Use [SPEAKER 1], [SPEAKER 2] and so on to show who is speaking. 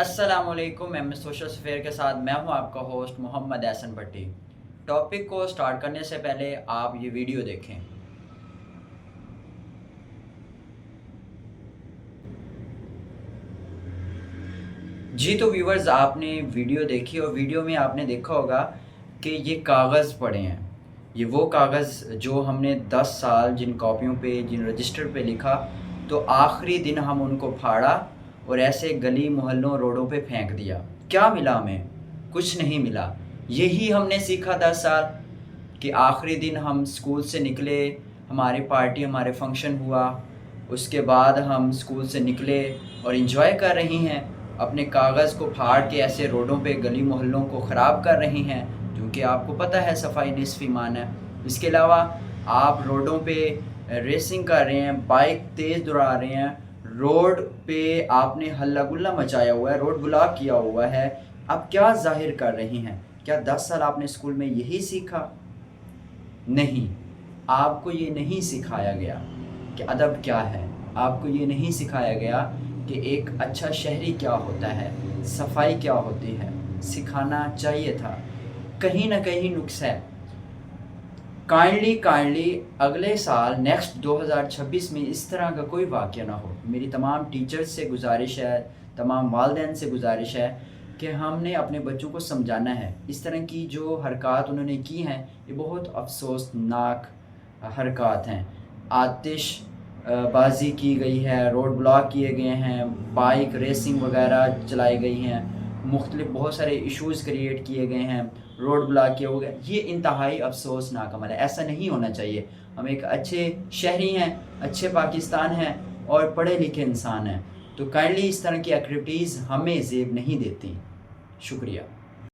[SPEAKER 1] अस्सलाम वालेकुम। M S social sphere के साथ मैं हूं आपका होस्ट मोहम्मद एहसन भट्टी। टॉपिक को स्टार्ट करने से पहले आप ये वीडियो देखें। जी तो व्यूवर्स, आपने वीडियो देखी और वीडियो में आपने देखा होगा कि ये कागज़ पड़े हैं। ये वो कागज़ जो हमने 10 साल जिन कॉपियों पे, जिन रजिस्टर पे लिखा, तो आखिरी दिन हम उनको फाड़ा और ऐसे गली मोहल्लों रोडों पे फेंक दिया। क्या मिला हमें? कुछ नहीं मिला। यही हमने सीखा 10 साल कि आखिरी दिन हम स्कूल से निकले, हमारी पार्टी, हमारे फंक्शन हुआ, उसके बाद हम स्कूल से निकले और एंजॉय कर रही हैं, अपने कागज़ को फाड़ के ऐसे रोडों पे गली मोहल्लों को ख़राब कर रही हैं, क्योंकि आपको पता है सफाई निस्फ़ ईमान है। इसके अलावा आप रोडों पे रेसिंग कर रहे हैं, बाइक तेज़ दौड़ा रहे हैं, रोड पे आपने हल्ला गुल्ला मचाया हुआ है, रोड ब्लॉक किया हुआ है। आप क्या ज़ाहिर कर रही हैं? क्या 10 साल आपने स्कूल में यही सीखा? नहीं, आपको ये नहीं सिखाया गया कि अदब क्या है। आपको ये नहीं सिखाया गया कि एक अच्छा शहरी क्या होता है, सफाई क्या होती है। सिखाना चाहिए था। कहीं ना कहीं नुक्स है। काइंडली अगले साल नेक्स्ट 2026 में इस तरह का कोई वाक़या ना हो। मेरी तमाम टीचर्स से गुजारिश है, तमाम वालिदैन से गुजारिश है कि हमने अपने बच्चों को समझाना है। इस तरह की जो हरकत उन्होंने की हैं, ये बहुत अफसोसनाक हरकत हैं। आतिश बाजी की गई है, रोड ब्लॉक किए गए हैं, बाइक रेसिंग वगैरह चलाई गई हैं, मुख्तलिफ बहुत सारे इश्यूज़ क्रिएट किए गए हैं, रोड ब्लॉक किए हो गए। ये इंतहाई अफसोसनाक अमल है। ऐसा नहीं होना चाहिए। हम एक अच्छे शहरी हैं, अच्छे पाकिस्तान हैं और पढ़े लिखे इंसान हैं, तो काइंडली इस तरह की एक्टिविटीज़ हमें ज़ेब नहीं देती। शुक्रिया।